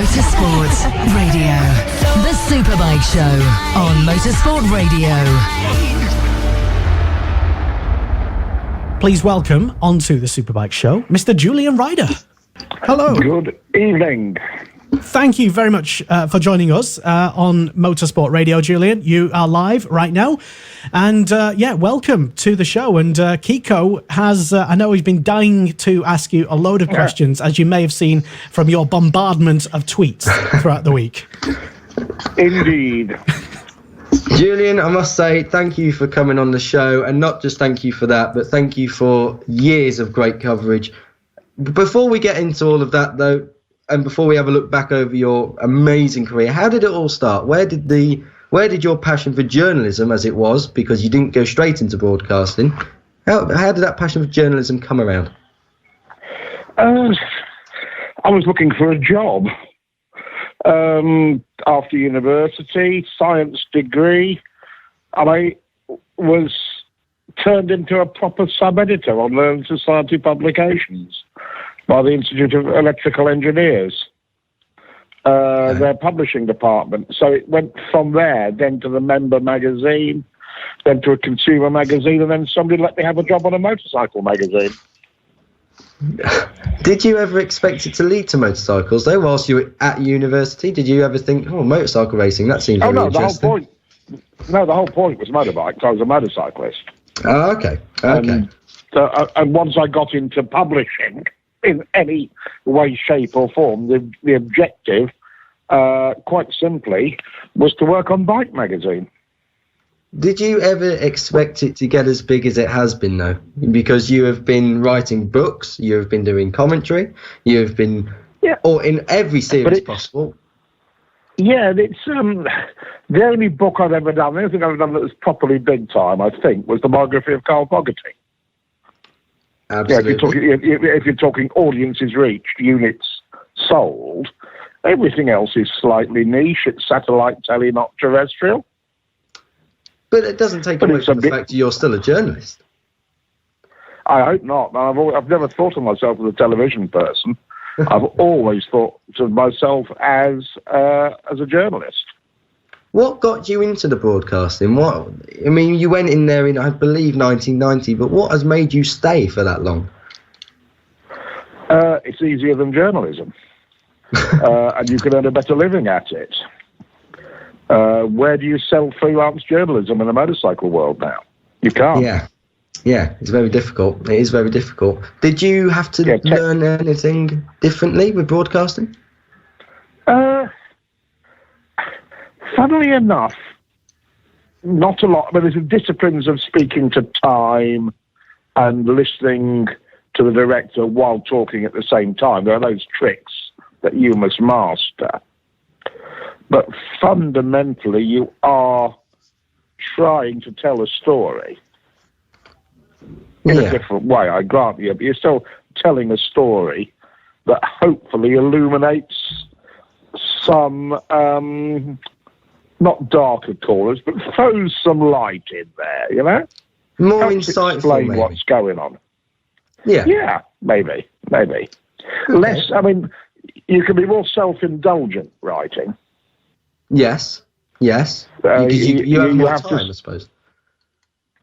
Motorsport Radio. The Superbike Show on Motorsport Radio. Please welcome onto the Superbike Show, Mr. Julian Ryder. Hello. Good evening. Thank you very much for joining us on Motorsport Radio, Julian. You are live right now. And welcome to the show. And Kiko has, I know he's been dying to ask you a load of questions, as you may have seen from your bombardment of tweets throughout the week. Indeed. Julian, I must say thank you for coming on the show, and not just thank you for that, but thank you for years of great coverage. Before we get into all of that, though, and before we have a look back over your amazing career, how did it all start? Where did your passion for journalism, as it was, because you didn't go straight into broadcasting, how did that passion for journalism come around? I was looking for a job. After university, science degree, and I was turned into a proper sub-editor on Learned Society publications by the Institute of Electrical Engineers, their publishing department. So it went from there, then to the member magazine, then to a consumer magazine, and then somebody let me have a job on a motorcycle magazine. Did you ever expect it to lead to motorcycles, though, whilst you were at university? Did you ever think, motorcycle racing, that seems really interesting? The whole point was motorbikes. I was a motorcyclist. Oh, okay. And once I got into publishing, in any way, shape or form, the objective, quite simply, was to work on Bike magazine. Did you ever expect it to get as big as it has been, though? Because you have been writing books, you have been doing commentary, you have been or in every series possible. Yeah, it's the only book I've ever done, the only thing I've done that was properly big time, I think, was the biography of Carl Fogarty. Absolutely. Yeah, if you're talking audiences reached, units sold, everything else is slightly niche. It's satellite telly, not terrestrial. But it doesn't take away from the fact that you're still a journalist. I hope not. I've never thought of myself as a television person. I've always thought of myself as a journalist. What got you into the broadcasting? You went in there in, I believe, 1990, but what has made you stay for that long? It's easier than journalism. And you can earn a better living at it. Where do you sell freelance journalism in the motorcycle world now? You can't. Yeah, it's very difficult. It is very difficult. Did you have to learn anything differently with broadcasting? Funnily enough, not a lot. But there's the disciplines of speaking to time and listening to the director while talking at the same time. There are those tricks that you must master. But fundamentally, you are trying to tell a story in a different way, I grant you. But you're still telling a story that hopefully illuminates some, not darker corners, but throws some light in there, you know? More helps insightful, explain maybe. What's going on. Yeah, maybe. Okay. Less, you can be more self-indulgent writing. Yes. Because you have more time, I suppose.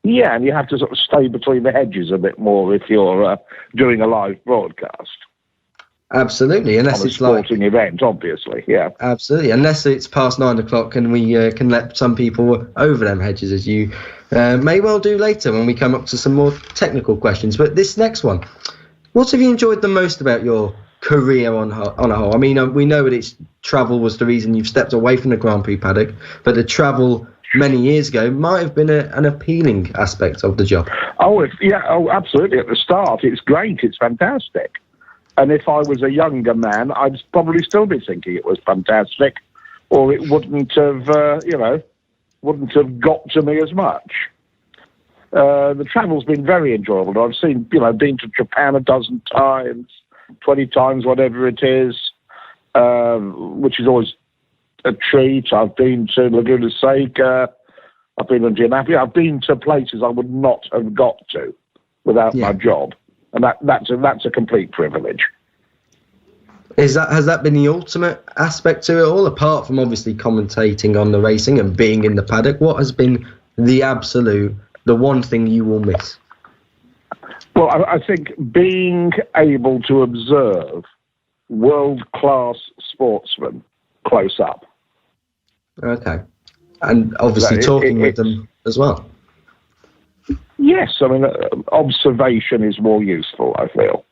Yeah, and you have to sort of stay between the hedges a bit more if you're doing a live broadcast. Absolutely, unless it's like a sporting event, obviously. Yeah, absolutely. Unless it's past 9 o'clock and we can let some people over them hedges, as you may well do later when we come up to some more technical questions. But this next one, what have you enjoyed the most about your career on a whole? We know that it's travel was the reason you've stepped away from the Grand Prix paddock, but the travel many years ago might have been an appealing aspect of the job. Oh, absolutely. At the start, it's great. It's fantastic. And if I was a younger man, I'd probably still be thinking it was fantastic, or it wouldn't have, got to me as much. The travel's been very enjoyable. I've been to Japan a dozen times, 20 times, whatever it is, which is always a treat. I've been to Laguna Seca. I've been to Gianapi. I've been to places I would not have got to without my job. And that's a complete privilege. Has that been the ultimate aspect to it all, apart from obviously commentating on the racing and being in the paddock? What has been the one thing you will miss? Well, I think being able to observe world-class sportsmen close up. Okay. And obviously talking with them as well. Yes, I mean, observation is more useful, I feel.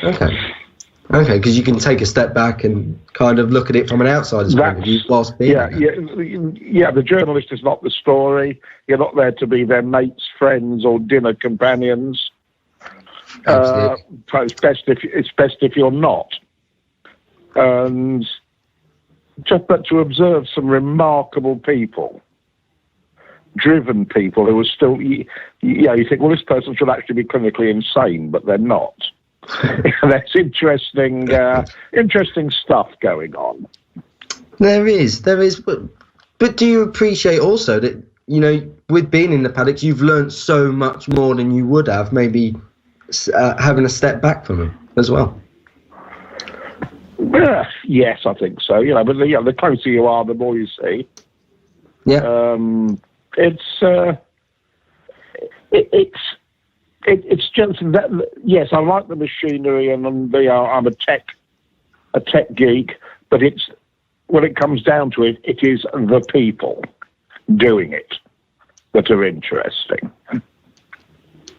Okay, because you can take a step back and kind of look at it from an outsider's point of view whilst being there. Yeah, the journalist is not the story. You're not there to be their mates, friends, or dinner companions. It's best if you're not. And but to observe some remarkable people, driven people who are still, you think, well, this person should actually be clinically insane, but they're not. That's interesting stuff going on. There is, but do you appreciate also that, with being in the paddocks, you've learned so much more than you would have maybe having a step back from them as well? Yes, I think so. But the closer you are, the more you see. Yeah. It's just that. Yes, I like the machinery, and I'm a tech geek. But it's when it comes down to it, it is the people doing it that are interesting.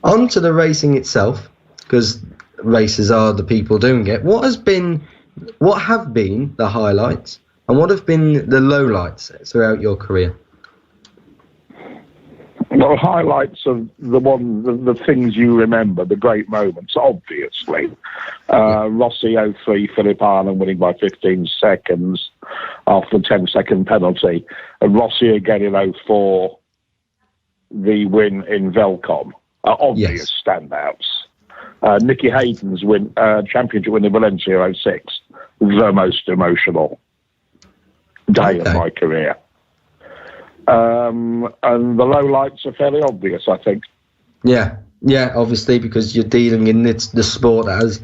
On to the racing itself, because races are the people doing it. What have been the highlights, and what have been the lowlights throughout your career? Well, highlights of the things you remember, the great moments, obviously. Rossi 03, Philip Island winning by 15 seconds after the 10-second penalty. And Rossi again in 04, the win in Velcom. Obvious standouts. Nicky Hayden's championship win in Valencia 06, the most emotional day of my career. And the lowlights are fairly obvious, I think. Yeah, obviously, because you're dealing in the sport that has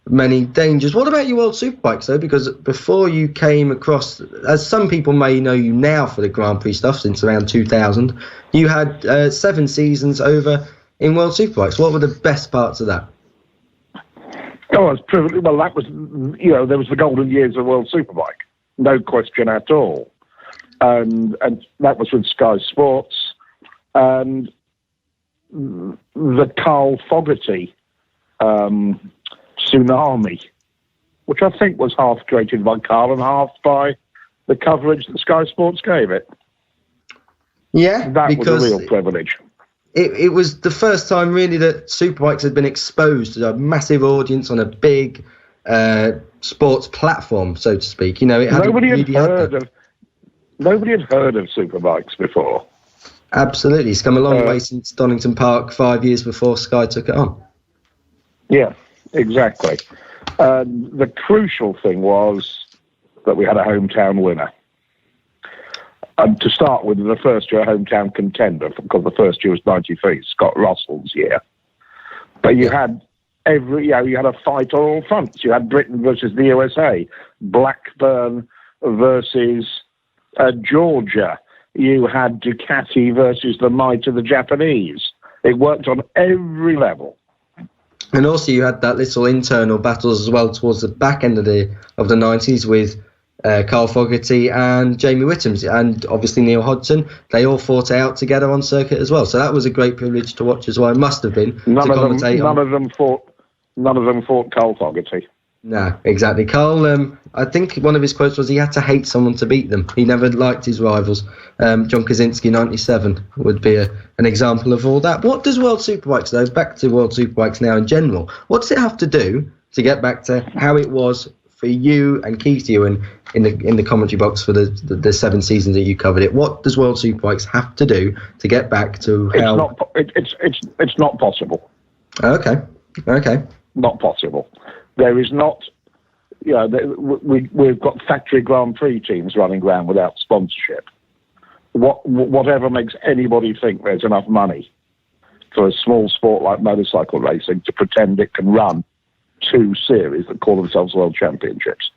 many dangers. What about your World Superbikes, though? Because before you came across, as some people may know you now for the Grand Prix stuff since around 2000, you had 7 seasons over in World Superbikes. What were the best parts of that? Oh, it was privileged. Well, that was, there was the golden years of World Superbike. No question at all. And that was with Sky Sports. And the Carl Fogarty tsunami, which I think was half created by Carl and half by the coverage that Sky Sports gave it. Yeah, that was a real privilege. It was the first time really that Superbikes had been exposed to a massive audience on a big sports platform, so to speak. Nobody had heard of Superbikes before. Absolutely, it's come a long way since Donington Park 5 years before Sky took it on. Yeah, exactly. The crucial thing was that we had a hometown winner. To start with, the first year hometown contender, because the first year was 93, Scott Russell's year. But you had you had a fight on all fronts. You had Britain versus the USA, Blackburn versus Georgia. You had Ducati versus the might of the Japanese. It worked on every level. And also you had that little internal battles as well towards the back end of the 90s with Carl Fogarty and Jamie Whittams, and obviously Neil Hodgson. They all fought out together on circuit as well. So that was a great privilege to watch as well. It must have been. None of them fought Carl Fogarty. No, exactly. Carl, I think one of his quotes was he had to hate someone to beat them. He never liked his rivals. John Kaczynski, 97, would be an example of all that. What does World Superbikes, though, back to World Superbikes now in general, what does it have to do to get back to how it was for you and key to you and in the commentary box for the 7 seasons that you covered it? What does World Superbikes have to do to get back to how... It's not possible. Okay. Not possible. There is not... we've got factory Grand Prix teams running around without sponsorship. Whatever makes anybody think there's enough money for a small sport like motorcycle racing to pretend it can run two series that call themselves World Championships.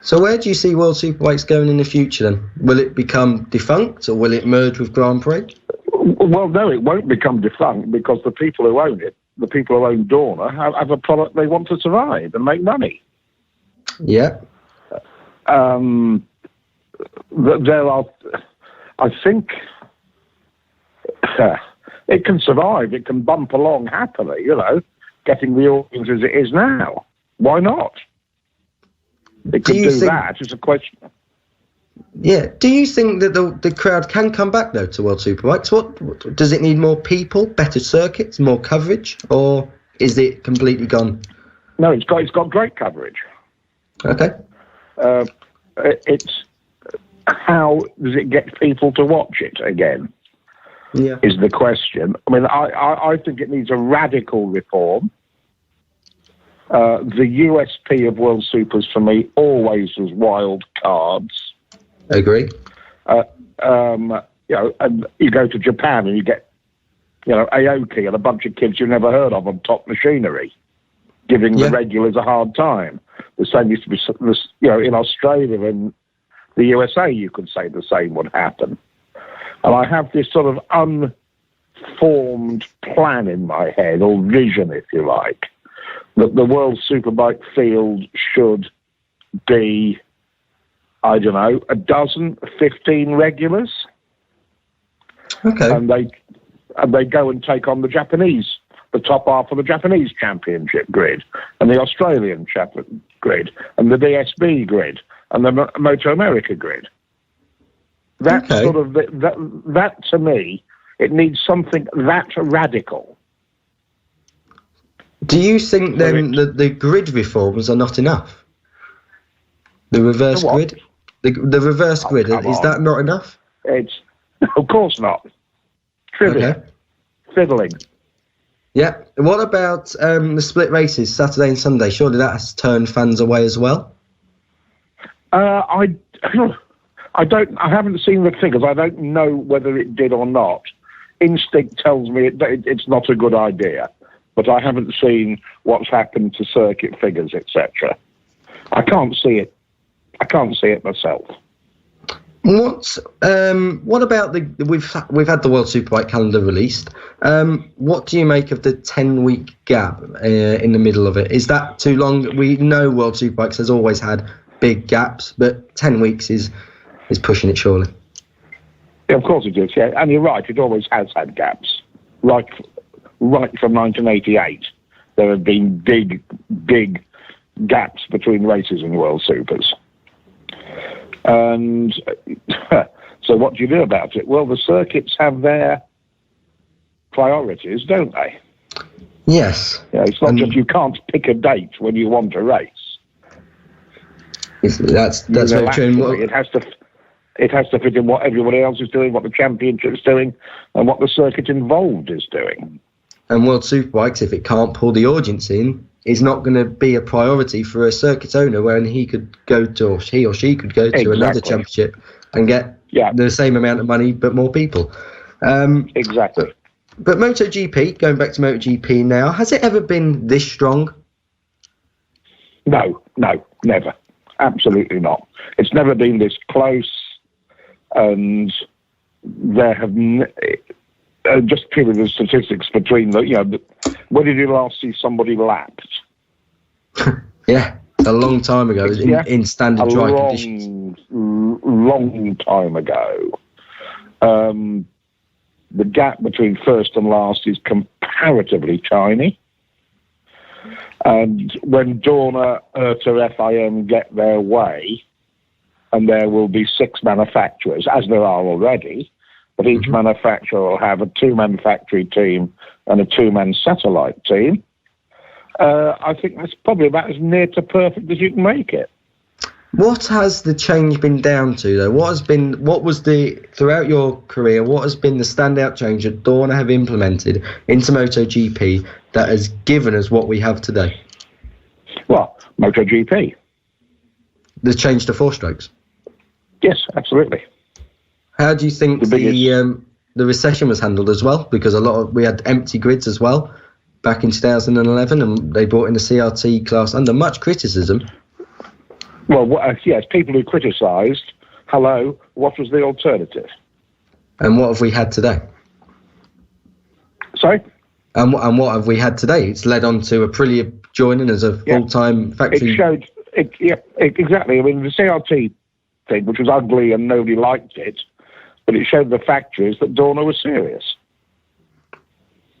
So where do you see World Superbikes going in the future then? Will it become defunct or will it merge with Grand Prix? Well, no, it won't become defunct because the people who own it, the people who own Dorna, have a product they want to survive and make money. Yeah. There are, I think, it can survive. It can bump along happily, getting the audience as it is now. Why not? It could do that. It's a question. Yeah. Do you think that the crowd can come back, though, to World Superbikes? What does it need? More people, better circuits, more coverage, or is it completely gone? No, it's got great coverage. Okay. It's how does it get people to watch it again? Yeah. Is the question. I mean, I think it needs a radical reform. The USP of World Supers for me always was wild cards. Agree. And you go to Japan and you get, Aoki and a bunch of kids you've never heard of on top machinery, giving the regulars a hard time. The same used to be, in Australia and the USA, you could say the same would happen. And I have this sort of unformed plan in my head, or vision, if you like, that the World Superbike field should be, I don't know, 15 regulars. Okay. And they go and take on the top half of the Japanese championship grid, and the Australian grid, and the DSB grid, and the Moto America grid. That's sort of that to me. It needs something that radical. Do you think then that the grid reforms are not enough? The reverse grid, the reverse grid, is that not enough? It's of course not. Trivial, fiddling. Yeah. What about the split races, Saturday and Sunday? Surely that has turned fans away as well. I haven't seen the figures. I don't know whether it did or not. Instinct tells me it's not a good idea, but I haven't seen what's happened to circuit figures, etc. I can't see it. I can't see it myself. What about we've had the World Superbike calendar released. What do you make of the 10-week gap in the middle of it? Is that too long? We know World Superbikes has always had big gaps, but 10 weeks is pushing it, surely. Yeah, of course it is. Yeah, and you're right. It always has had gaps. Right from 1988, there have been big gaps between races in World Supers. And so what do you do about it? Well, the circuits have their priorities, don't they? Yes. It's not just you can't pick a date when you want a race. That's very true. It has to fit in what everybody else is doing, what the championship's doing, and what the circuit involved is doing. And World Superbikes, if it can't pull the audience in, is not going to be a priority for a circuit owner when he could go to, or he or she could go to another championship and get the same amount of money but more people. Exactly. But MotoGP, going back to MotoGP now, has it ever been this strong? No, never. Absolutely not. It's never been this close, and there have just purely the statistics between the, when did you last see somebody lapped? Yeah, a long time ago. It was in standard dry conditions. Long time ago. The gap between first and last is comparatively tiny. And when Dorna, IRTA, FIM get their way, and there will be 6 manufacturers, as there are already, but each manufacturer will have a 2-man factory team and a 2-man satellite team, I think that's probably about as near to perfect as you can make it. What has the change been down to, though? Throughout your career, what has been the standout change that Dorna have implemented into MotoGP that has given us what we have today? Well, MotoGP. The change to 4 strokes? Yes, absolutely. How do you think the recession was handled as well? Because we had empty grids as well. back in 2011, and they brought in the CRT class under much criticism. Well, yes, people who criticised, hello, what was the alternative? And what have we had today? Sorry? And what have we had today? It's led on to Aprilia joining as a full-time factory. It showed, exactly. I mean, the CRT thing, which was ugly and nobody liked it, but it showed the factories that Dorna was serious.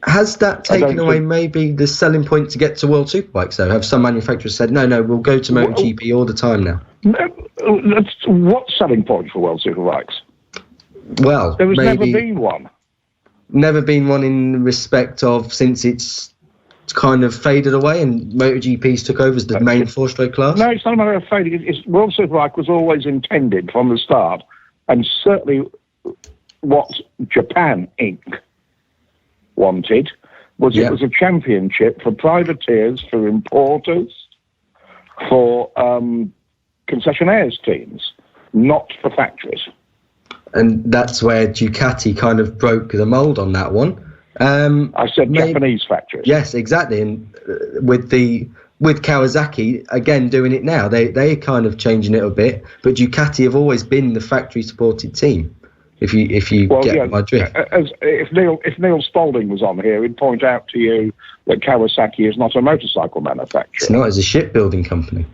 Has that taken away maybe the selling point to get to World Superbikes, though? Have some manufacturers said, no, we'll go to MotoGP all the time now? What selling point for World Superbikes? Well, there has never been one. Never been one in respect of since it's kind of faded away and MotoGP's took over as the main four-stroke class? No, it's not a matter of fading. World Superbike was always intended from the start, and certainly what Japan Inc. wanted was it was a championship for privateers, for importers, for concessionaires teams, not for factories. And that's where Ducati kind of broke the mould on that one. I said Japanese factories. Yes, exactly. And with Kawasaki again doing it now, they're kind of changing it a bit. But Ducati have always been the factory-supported team. If you get my drift. If Neil Spalding was on here, he'd point out to you that Kawasaki is not a motorcycle manufacturer. It's not, it's a shipbuilding company.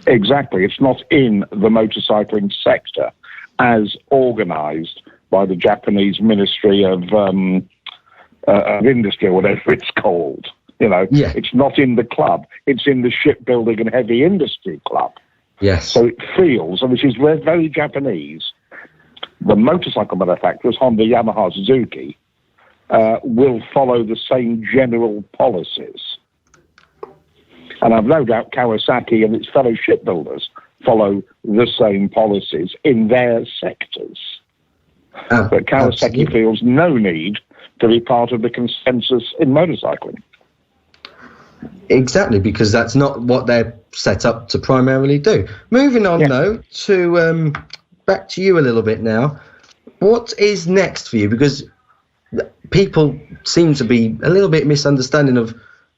Exactly. It's not in the motorcycling sector as organised by the Japanese Ministry of Industry, or whatever it's called. It's not in the club. It's in the shipbuilding and heavy industry club. Yes. So it feels, and this is very, very Japanese, the motorcycle manufacturers, Honda, Yamaha, Suzuki, will follow the same general policies. And I've no doubt Kawasaki and its fellow shipbuilders follow the same policies in their sectors. But Kawasaki feels no need to be part of the consensus in motorcycling. Exactly, because that's not what they're set up to primarily do. Moving on, though, to back to you a little bit now. What is next for you? Because people seem to be a little bit misunderstanding of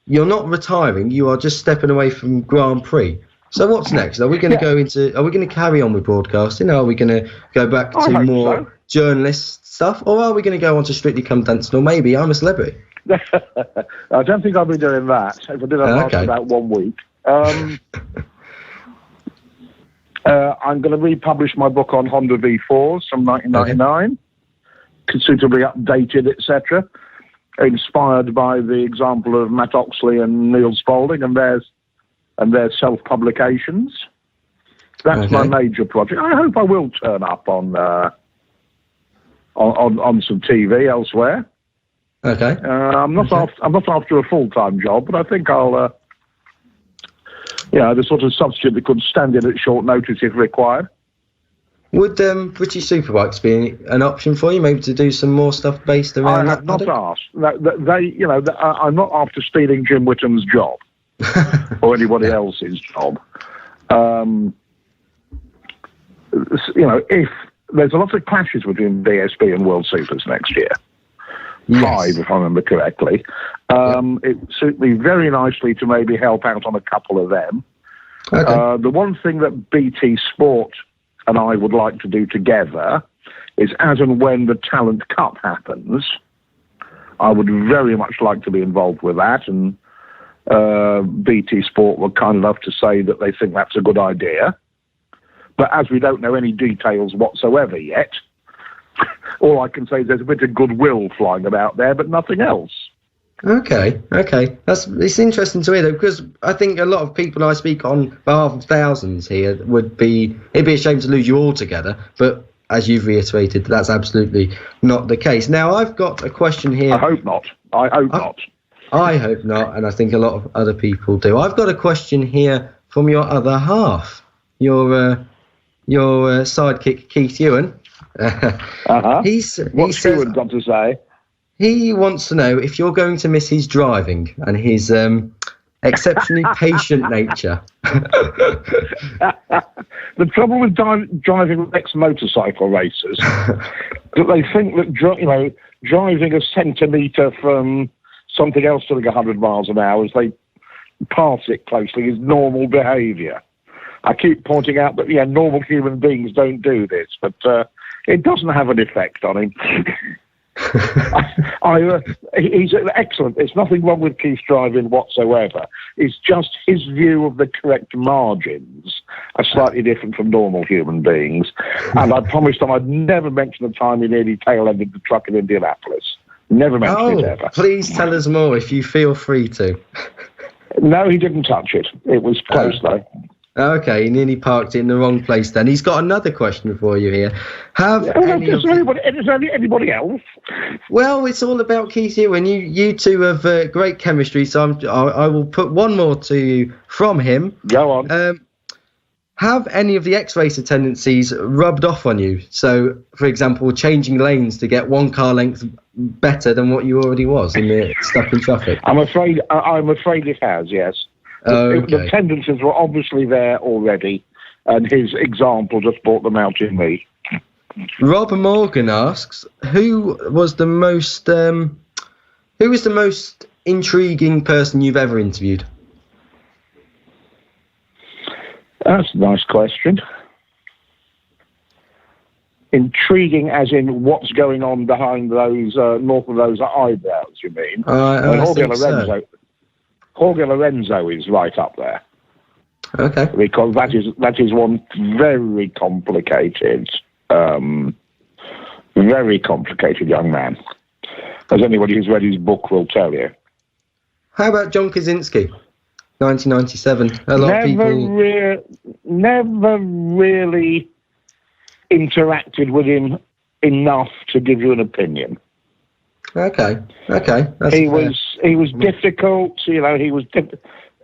you're not retiring, you are just stepping away from Grand Prix. So what's next? Are we going to go into? Are we going to carry on with broadcasting? Are we going to go back to more journalist stuff, or are we going to go on to Strictly Come Dancing, or maybe I'm a Celebrity? I don't think I'll be doing that. If I did, I'd last about 1 week. I'm going to republish my book on Honda V4s from 1999, suitably updated, etc., inspired by the example of Matt Oxley and Neil Spalding and their self-publications. That's my major project. I hope I will turn up on some TV elsewhere. Okay. I'm not after a full-time job, but I think I'll the sort of substitute that could stand in at short notice if required. Would British Superbikes be an option for you, maybe to do some more stuff based around that? I have not asked. I'm not after stealing Jim Whittam's job or anybody else's job. If there's a lot of clashes between DSB and World Supers next year. Yes. 5, if I remember correctly. It suits me very nicely to maybe help out on a couple of them. Okay. The one thing that BT Sport and I would like to do together is, as and when the Talent Cup happens, I would very much like to be involved with that, and BT Sport were kind enough to say that they think that's a good idea. But as we don't know any details whatsoever yet, all I can say is there's a bit of goodwill flying about there, but nothing else. Okay. It's interesting to hear, though, because I think a lot of people I speak on behalf of thousands here it'd be a shame to lose you altogether. But as you've reiterated, that's absolutely not the case. Now, I've got a question here. I hope not. I hope not, and I think a lot of other people do. I've got a question here from your other half, your sidekick, Keith Ewan. What's Ewan got to say? He wants to know if you're going to miss his driving and his exceptionally patient nature. The trouble with driving ex-motorcycle racers, that they think that driving a centimetre from something else doing 100 miles an hour as they pass it closely is normal behaviour. I keep pointing out that, normal human beings don't do this, but it doesn't have an effect on him. He's excellent. There's nothing wrong with Keith's driving whatsoever. It's just his view of the correct margins are slightly different from normal human beings. And I promised him I'd never mention the time he nearly tail-ended the truck in Indianapolis. Never mention it ever. Please tell us more if you feel free to. No, he didn't touch it. It was close, though. Okay, he nearly parked it in the wrong place then. He's got another question for you here. Is there anybody else? Well, it's all about Keith here, and you two have great chemistry, so I will put one more to you from him. Go on. Have any of the X-Racer tendencies rubbed off on you? So, for example, changing lanes to get one car length better than what you already was stuck in traffic? I'm afraid it has, yes. Okay. The tendencies were obviously there already, and his example just brought them out in me. Rob Morgan asks, who was the most intriguing person you've ever interviewed? That's a nice question. Intriguing as in what's going on behind those, north of those eyebrows, you mean? Jorge Lorenzo is right up there. Okay. Because that is one very complicated young man, as anybody who's read his book will tell you. How about John Kaczynski, 1997? A lot of people never really interacted with him enough to give you an opinion. Okay. That's he was difficult, he was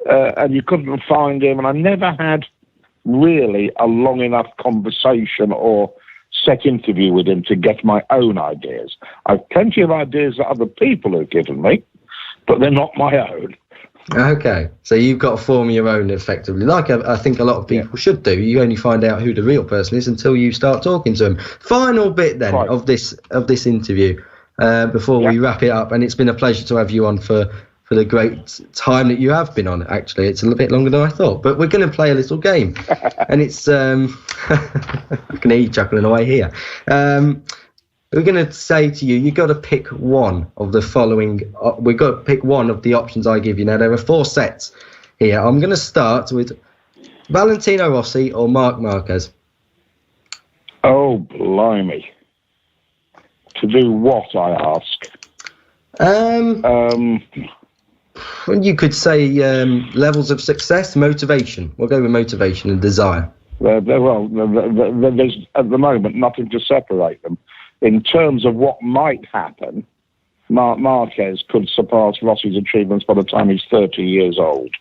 and you couldn't find him, and I never had really a long enough conversation or set interview with him to get my own ideas. I've plenty of ideas that other people have given me, but they're not my own. Okay, so you've got to form your own effectively, like I think a lot of people should do. You only find out who the real person is until you start talking to them. Final bit then of this interview. Before we wrap it up, and it's been a pleasure to have you on for the great time that you have been on. Actually, it's a little bit longer than I thought, but we're going to play a little game, and it's I can hear you chuckling away here. We're going to say to you, you've got to pick one of the following. We've got to pick one of the options I give you. Now there are 4 sets here. I'm going to start with Valentino Rossi or Marc Marquez. Oh blimey! To do what, I ask? You could say levels of success, motivation. We'll go with motivation and desire. There's at the moment nothing to separate them. In terms of what might happen, Marquez could surpass Rossi's achievements by the time he's 30 years old.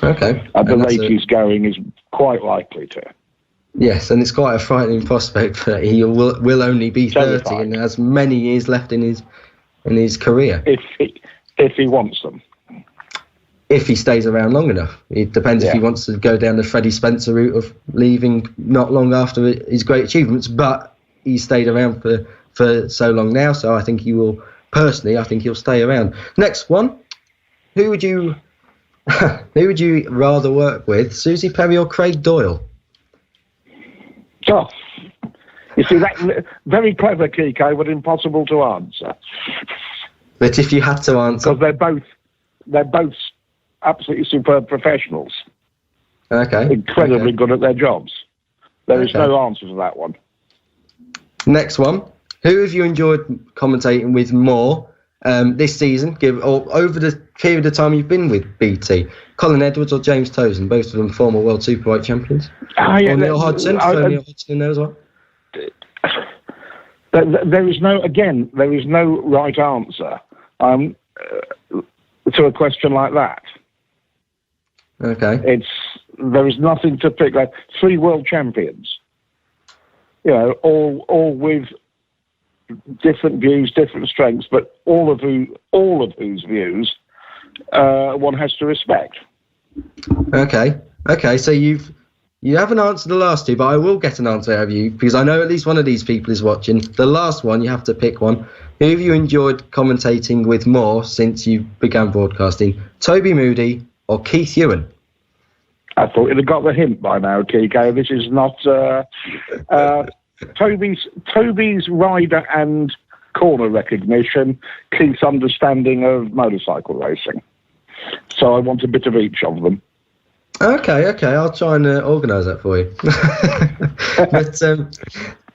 Okay. At the rate he's going, is quite likely to. Yes, and it's quite a frightening prospect that he will only be 30 Terrifying. and has many years left in his career. If he wants them. If he stays around long enough. It depends if he wants to go down the Freddie Spencer route of leaving not long after his great achievements, but he's stayed around for so long now, so I think he will, personally, I think he'll stay around. Next one, who would you rather work with, Suzy Perry or Craig Doyle? Oh, you see, that very clever, Kiko, but impossible to answer. But if you had to answer, because they're both absolutely superb professionals. Okay. Incredibly good at their jobs. There is no answer to that one. Next one. Who have you enjoyed commentating with more this season, or over the period of time you've been with BT? Colin Edwards or James Tozen? Both of them former World Superbike champions. Or Neil Hodgson? Neil Hodgson in there as well. There is no right answer to a question like that. Okay. There is nothing to pick. Like 3 world champions, all with different views, different strengths, but all of whose views one has to respect. Okay. So you've You haven't answered the last two, but I will get an answer out of you because I know at least one of these people is watching. The last one, you have to pick one. Who have you enjoyed commentating with more since you began broadcasting? Toby Moody or Keith Ewan? I thought you'd have got the hint by now, Kiko. This is not Toby's rider and corner recognition, Keith's understanding of motorcycle racing. So I want a bit of each of them. Okay, I'll try and organise that for you. But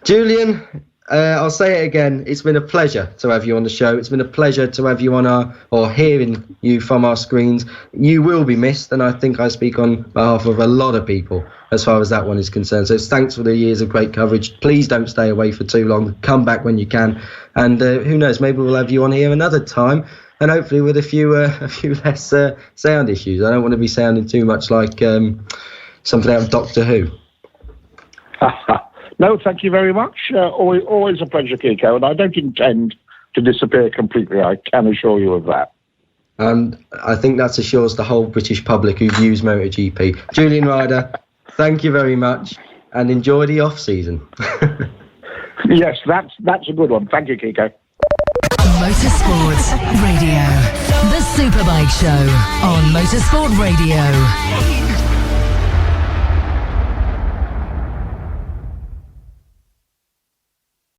Julian, I'll say it again. It's been a pleasure to have you on the show. It's been a pleasure to have you on hearing you from our screens. You will be missed, and I think I speak on behalf of a lot of people as far as that one is concerned. So thanks for the years of great coverage. Please don't stay away for too long. Come back when you can, and who knows, maybe we'll have you on here another time. And hopefully with a few less sound issues. I don't want to be sounding too much like something out of Doctor Who. No, thank you very much. Always a pleasure, Kiko. And I don't intend to disappear completely. I can assure you of that. And I think that assures the whole British public who views MotoGP. Julian Ryder, thank you very much. And enjoy the off-season. Yes, that's a good one. Thank you, Kiko. Motorsport Radio. The Superbike Show on Motorsport Radio.